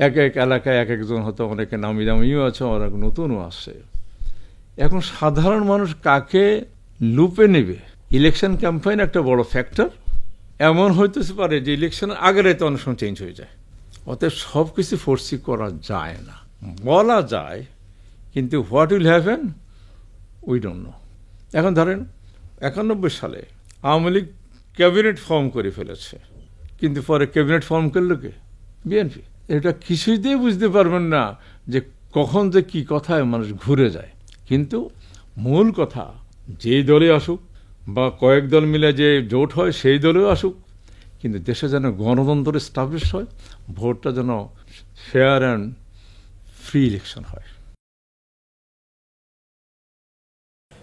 এক এক এলাকায় এক একজন হয়তো অনেকে নামি দামিও আছে, অনেক নতুনও আছে। এখন সাধারণ মানুষ কাকে লুপে নেবে? ইলেকশন ক্যাম্পেইন একটা বড় ফ্যাক্টর। এমন হইতে পারে যে ইলেকশনের আগের রাতে অনেক সময় চেঞ্জ হয়ে যায়। অতএব সব কিছু ফোর্সি করা যায় না। বলা যায়, কিন্তু what will happen we don't know. এখন ধরেন 91 সালে আওয়ামী লীগ ক্যাবিনেট ফর্ম করে ফেলেছে, কিন্তু পরে ক্যাবিনেট ফর্ম করলো কে? বিএনপি। এটা কিছুই দিয়ে বুঝতে পারবেন না যে কখন যে কি কথায় মানুষ ঘুরে যায়। কিন্তু মূল কথা, যেই দলে আসুক বা কয়েক দল মিলে যে জোট হয় সেই দলেও আসুক, কিন্তু দেশে যেন গণতন্ত্র এস্টাবলিশ হয়, ভোটটা যেন ফেয়ার অ্যান্ড ফ্রি ইলেকশন হয়।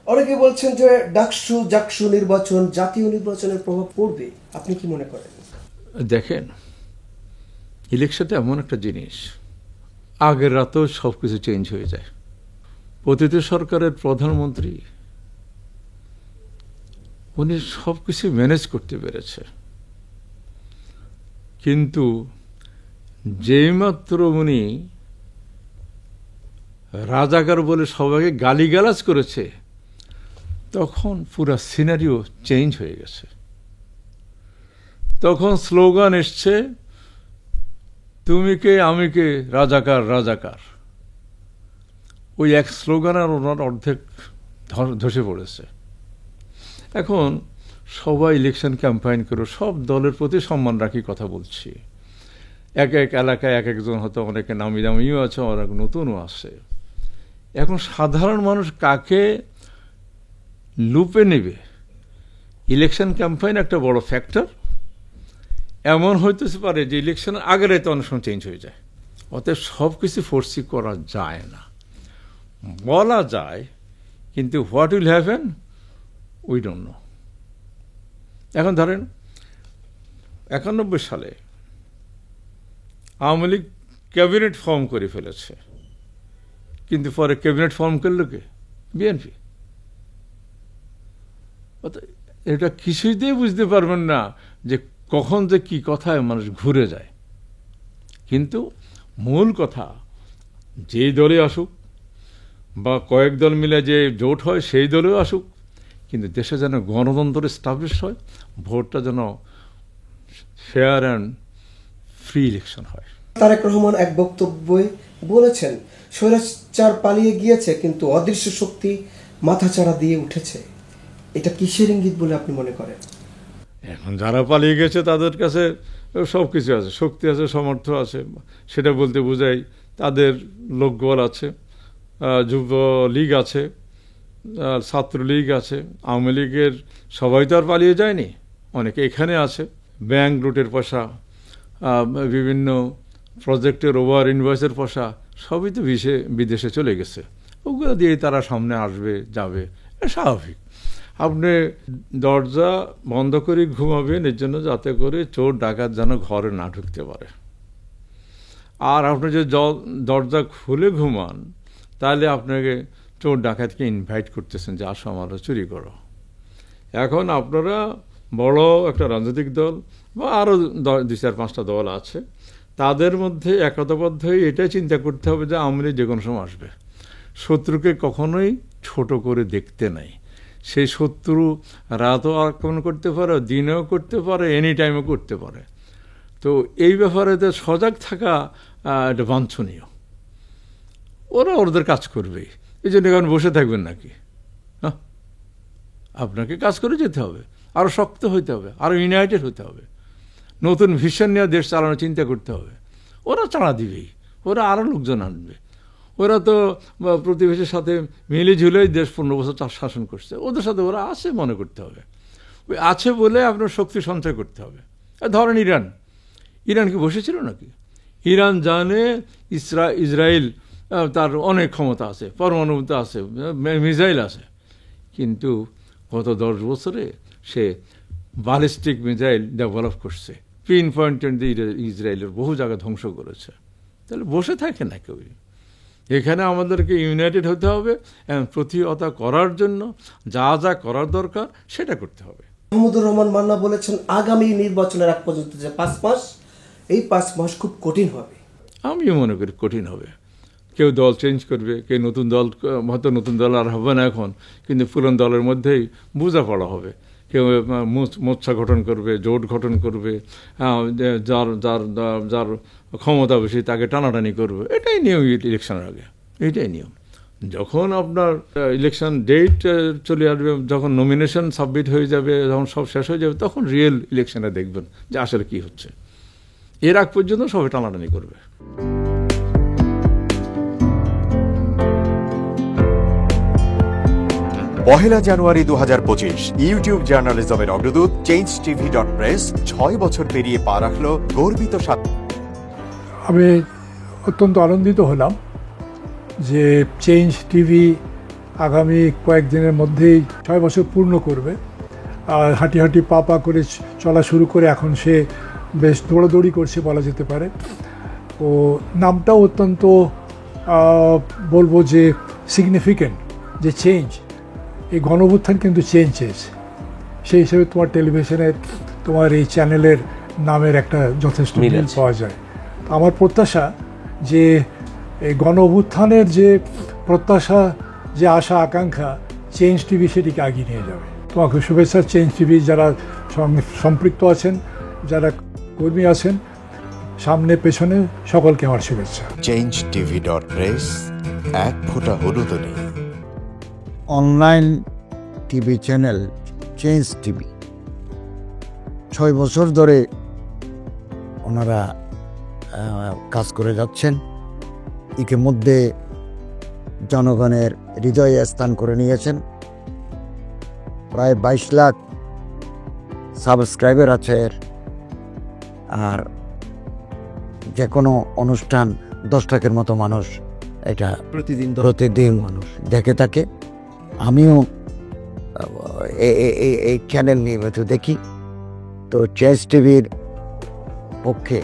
অনেকে বলছেন যে ডাকসু জাকসু নির্বাচন জাতীয় নির্বাচনের প্রভাব পড়বে, আপনি কি মনে করেন? দেখেন, ইলেকশনটা এমন একটা জিনিস, আগের রাতেও সব কিছু চেঞ্জ হয়ে যায়। প্রতিটি সরকারের প্রধানমন্ত্রী উনি সব কিছু ম্যানেজ করতে পেরেছে, কিন্তু যেইমাত্র উনি রাজাকার বলে সবাইকে গালিগালাজ করেছে, তখন পুরা সিনারিও চেঞ্জ হয়ে গেছে। তখন স্লোগান এসছে, তুমি কে আমি কে, রাজাকার রাজাকার। ওই এক স্লোগান আর ওনার অর্ধেক ধসে পড়েছে। এখন সবাই ইলেকশন ক্যাম্পেইন করে সব দলের প্রতি সম্মান রাখি কথা বলছি। এক এক এলাকায় এক একজন হয়তো অনেকে নামি দামিও আছে, অনেক নতুনও আছে। এখন সাধারণ মানুষ কাকে লুপে নেবে? ইলেকশন ক্যাম্পেইন একটা বড় ফ্যাক্টর। এমন হইতে পারে যে ইলেকশনের আগের রাতে অনেক সময় চেঞ্জ হয়ে যায়। অতএব সব কিছু ফোর্সি করা যায় না। বলা যায়, কিন্তু what will happen we don't know. এখন ধরেন 91 সালে আওয়ামী লীগ ক্যাবিনেট ফর্ম করে ফেলেছে, কিন্তু পরে ক্যাবিনেট ফর্ম করলো কে? বিএনপি। এটা কিছুই দিয়ে বুঝতে পারবেন না যে কখন যে কি কথায় মানুষ ঘুরে যায়। কিন্তু মূল কথা, যেই দলে আসুক বা কয়েক দল মিলে যে জোট হয় সেই দলেও আসুক, কিন্তু দেশে যেন গণতন্ত্র এস্টাবলিশ হয়, ভোটটা যেন ফেয়ার অ্যান্ড ফ্রি ইলেকশন হয়। তারেক রহমান এক বক্তব্যে বলেছেন, স্বৈরাচার পালিয়ে গিয়েছে কিন্তু অদৃশ্য শক্তি মাথাচাড়া দিয়ে উঠেছে। এটা কিসের ইঙ্গিত বলে আপনি মনে করেন? এখন যারা পালিয়ে গেছে তাদের কাছে সব কিছু আছে, শক্তি আছে, সামর্থ্য আছে। সেটা বলতে বোঝাই তাদের লোকবল আছে, যুবলীগ আছে, ছাত্রলীগ আছে, আওয়ামী লীগের সবাই তো আর পালিয়ে যায়নি, অনেকে এখানে আছে। ব্যাংক লুটের পয়সা, বিভিন্ন প্রজেক্টের ওভার ইনভয়েসের পয়সা সবই তো বিদেশে চলে গেছে। ওগুলো দিয়ে তারা সামনে আসবে যাবে, স্বাভাবিক। আপনি দরজা বন্ধ করে ঘুমাবেন এর জন্য যাতে করে চোর ডাকাত যেন ঘরে না ঢুকতে পারে। আর আপনি যদি দরজা খুলে ঘুমান, তাহলে আপনাকে চোর ডাকাতকে ইনভাইট করতেছেন যে আসো আমরা চুরি করো। এখন আপনারা বড় একটা রাজনৈতিক দল বা আরও 2-4-5টা দল আছে, তাদের মধ্যে একতাবদ্ধ হয়ে এটাই চিন্তা করতে হবে যে আওয়ামী লীগ যে কোনো সময় আসবে। শত্রুকে কখনোই ছোট করে দেখতে নাই। সেই শত্রু রাতও আক্রমণ করতে পারে, দিনেও করতে পারে, এনি টাইমও করতে পারে। তো এই ব্যাপারে তো সজাগ থাকা এটা বাঞ্ছনীয়। ওরা ওদের কাজ করবেই, এই জন্য এখন বসে থাকবেন নাকি? হ্যাঁ, আপনাকে কাজ করে যেতে হবে, আরও শক্ত হইতে হবে, আরও ইউনাইটেড হতে হবে, নতুন ভিশন নিয়ে দেশ চালানোর চিন্তা করতে হবে। ওরা চাড়া দিবেই, ওরা আরও লোকজন আনবে। ওরা তো প্রতিবেশীর সাথে মিলে ঝুলেই দেশ 15 বছর শাসন করছে, ওদের সাথে ওরা আছে মনে করতে হবে। ওই আছে বলে আপনার শক্তি সঞ্চয় করতে হবে। ধরেন ইরান কি বসেছিল নাকি? ইরান জানে ইসরায়েল তার অনেক ক্ষমতা আছে, পরমাণুতে আছে, মিসাইল আছে, কিন্তু গত 10 বছরে সে ব্যালিস্টিক মিসাইল ডেভেলপ করছে, পিন পয়েন্ট দিয়ে ইসরায়েলের বহু জায়গা ধ্বংস করেছে। তাহলে বসে থাকে না কেউ। এখানে আমাদেরকে ইউনাইটেড হতে হবে এবং প্রতিহতা করার জন্য যা যা করার দরকার সেটা করতে হবে। মাহমুদুর রহমান মান্না বলেছেন, আগামী নির্বাচনের আগ পর্যন্ত যে 5 মাস, এই 5 মাস খুব কঠিন হবে। আমিও মনে করি কঠিন হবে। কেউ দল চেঞ্জ করবে, কেউ নতুন দল, হয়তো নতুন দল আর হবে না এখন, কিন্তু পুরনো দলের মধ্যেই বোঝাপড়া হবে। কেউ মোর্চা গঠন করবে, জোট গঠন করবে, যার যার যার ক্ষমতা বেশি তাকে টানাটানি করবে। এটাই নিয়ম ইলেকশনের আগে, এটাই নিয়ম। যখন আপনার ইলেকশন ডেট চলে আসবে, যখন নমিনেশন সাবমিট হয়ে যাবে, যখন সব শেষ হয়ে যাবে, তখন রিয়েল ইলেকশনে দেখবেন যে আসলে কি হচ্ছে। এর আগ পর্যন্ত সবাই টানাটানি করবে। পহেলা জানুয়ারি 2025 ইউটিউব জার্নালিজমের অগ্রদূত changetv.press 6 বছর পেরিয়ে পা রাখল গর্বিত আমি অত্যন্ত আনন্দিত হলাম যে চেঞ্জ টিভি আগামী কয়েকদিনের মধ্যেই 6 বছর পূর্ণ করবে। আর হাঁটি হাঁটি পা পা করে চলা শুরু করে এখন সে বেশ দৌড়াদৌড়ি করছে বলা যেতে পারে। ও নামটাও অত্যন্ত বলবো যে সিগনিফিক্যান্ট, যে চেঞ্জ, এই গণঅভ্যুত্থান কিন্তু চেঞ্জ চেয়েছে। সেই হিসেবে তোমার টেলিভিশনের, তোমার এই চ্যানেলের নামের একটা যথেষ্ট মিল পাওয়া যায়। আমার প্রত্যাশা যে এই গণঅভ্যুত্থানের যে প্রত্যাশা, যে আশা আকাঙ্ক্ষা, চেঞ্জ টিভি সেটিকে এগিয়ে নিয়ে যাবে। তোমাকে শুভেচ্ছা। চেঞ্জ টিভি যারা সম্পৃক্ত আছেন, যারা কর্মী আছেন, সামনে পেছনে সকলকে আমার শুভেচ্ছা। changetv.press, এক ফোঁটা হলুদ নেই। Online TV channel change TV 6 বছর ধরে ওনারা কাজ করে যাচ্ছেন। ইতিমধ্যে জনগণের হৃদয়ে স্থান করে নিয়েছেন। প্রায় 22 লাখ সাবস্ক্রাইবার আছে। আর যে কোনো অনুষ্ঠান 10 লাখের মতো মানুষ এটা প্রতিদিন মানুষ দেখে থাকে। আমিও এই চ্যানেল নিয়মিত দেখি। তো চেঞ্জ টিভির পক্ষে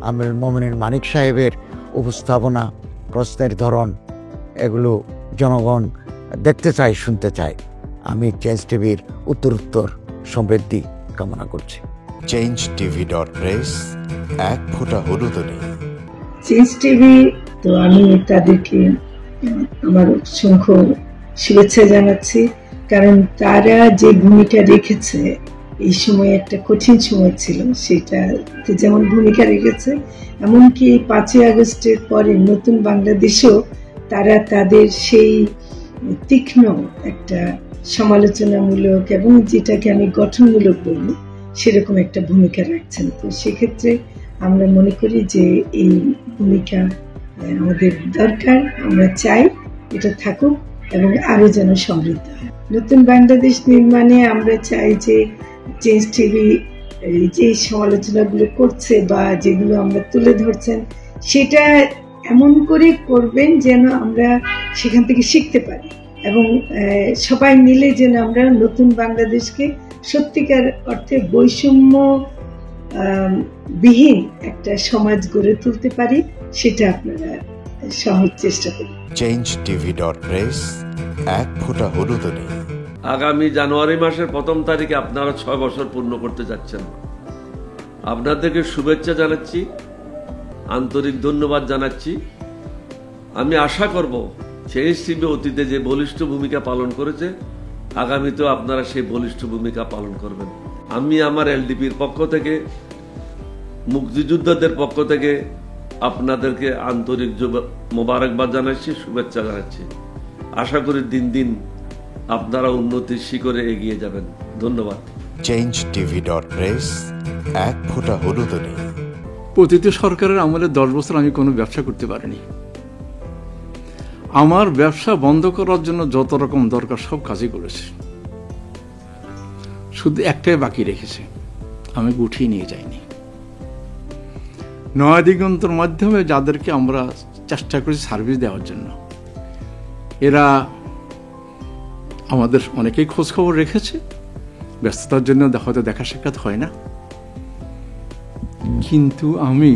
আমির মোমিনুল মানিক সাহেবের উপস্থাপনা, প্রশ্নের ধরন, এগুলো জনগণ দেখতে চায়, শুনতে চায়। আমি চেঞ্জ টিভির উত্তরোত্তর সমৃদ্ধি কামনা করছি। changetv.press, এক ফোঁটা হলুদ নেই। চেঞ্জ টিভি, তো আমি তাদেরকে আমার অসংখ্য শুভেচ্ছা জানাচ্ছি, কারণ তারা যে ভূমিকা রেখেছে এই সময়, একটা কঠিন সময় ছিল, সেটাতে যেমন ভূমিকা রেখেছে, এমনকি 5ই আগস্টের পরে নতুন বাংলাদেশেও তারা তাদের সেই তীক্ষ্ণ একটা সমালোচনামূলক এবং যেটাকে আমি গঠনমূলক বলবো সেরকম একটা ভূমিকা রাখছেন। তো সেক্ষেত্রে আমরা মনে করি যে এই ভূমিকা আমাদের দরকার, আমরা চাই এটা থাকুক এবং আরো যেন সমৃদ্ধ হয়। নতুন বাংলাদেশ নির্মাণে আমরা চাই যে চেঞ্জ টিভি যে সমালোচনাগুলো করছে বা যেগুলো আমরা তুলে ধরছেন, সেটা এমন করে করবেন যেন আমরা সেখান থেকে শিখতে পারি এবং সবাই মিলে যেন আমরা নতুন বাংলাদেশকে সত্যিকার অর্থে বৈষম্য বিহীন একটা সমাজ গড়ে তুলতে পারি, সেটা আপনারা সহজ চেষ্টা করুন। changetv.press, এক ফোঁটা হলুদ নেই। আগামী জানুয়ারি মাসের 1 তারিখে আপনারা 6 বছর পূর্ণ করতে যাচ্ছেন। আপনাদেরকে শুভেচ্ছা জানাচ্ছি, আন্তরিক ধন্যবাদ জানাচ্ছি। আমি আশা করব চেঞ্জ টিভি অতীতে যে বলিষ্ঠ ভূমিকা পালন করেছে, আগামীতেও আপনারা সেই বলিষ্ঠ ভূমিকা পালন করবেন। আমি আমার এলডিপির পক্ষ থেকে, মুক্তিযোদ্ধাদের পক্ষ থেকে আপনাদেরকে আন্তরিক মোবারকবাদ জানাচ্ছি, শুভেচ্ছা জানাচ্ছি। আশা করি দিন দিন আপনারা উন্নতির শিখরে এগিয়ে যাবেন। ধন্যবাদ। changetv.press, এক ফোঁটা হলুদ নেই। প্রতিটি সরকারের আমলে 10 বছর আমি কোনো ব্যবসা করতে পারিনি। আমার ব্যবসা বন্ধ করার জন্য যত রকম দরকার সব কাজই করেছে, শুধু একটাই বাকি রেখেছে, আমি গুটিয়ে নিয়ে যাইনি। নয়া দিগন্তর মাধ্যমে যাদেরকে আমরা চেষ্টা করেছি সার্ভিস দেওয়ার জন্য, এরা আমাদের অনেকেই খোঁজ খবর রেখেছে। ব্যস্ততার জন্য হয়তো দেখা সাক্ষাৎ হয় না, কিন্তু আমি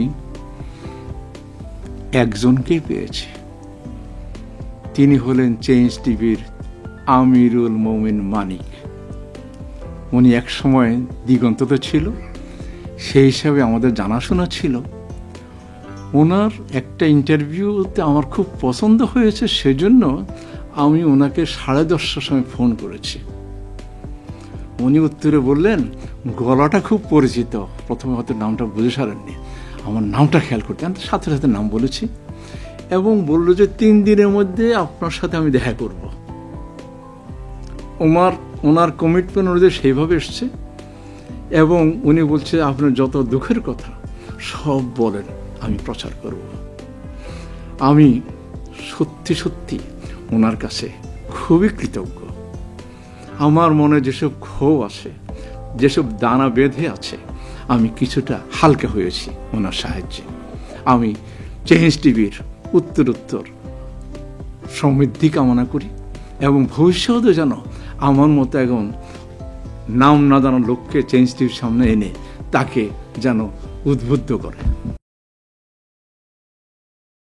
একজনকেই পেয়েছি। তিনি হলেন চেঞ্জ টিভির আমিরুল মোমিন মানিক। উনি এক সময় দিগন্ততে ছিল, সেই হিসাবে আমাদের জানাশোনা ছিল। ওনার একটা ইন্টারভিউতে আমার খুব পছন্দ হয়েছে, সেজন্য আমি ওনাকে 10:30টার সময় ফোন করেছি। উনি উত্তরে বললেন, গলাটা খুব পরিচিত, প্রথমে হয়তো নামটা বুঝে সারেননি, আমার নামটা খেয়াল করতে, আমি সাথে সাথে নাম বলেছি এবং বললো যে 3 দিনের মধ্যে আপনার সাথে আমি দেখা করব। ওনার কমিটমেন্ট অনুযায়ী সেইভাবে এসছে এবং উনি বলছে আপনার যত দুঃখের কথা সব বলেন, আমি প্রচার করব। আমি সত্যি সত্যি ওনার কাছে খুবই কৃতজ্ঞ। আমার মনে যেসব ক্ষোভ আছে, যেসব দানা বেঁধে আছে, আমি কিছুটা হালকা হয়েছি ওনার সাহায্যে। আমি চেঞ্জ টিভির উত্তরোত্তর সমৃদ্ধি কামনা করি এবং ভবিষ্যতে যেন আমার মতো একজন নাম না জানা লোককে চেঞ্জ টিভির সামনে এনে তাকে যেন উদ্বুদ্ধ করে।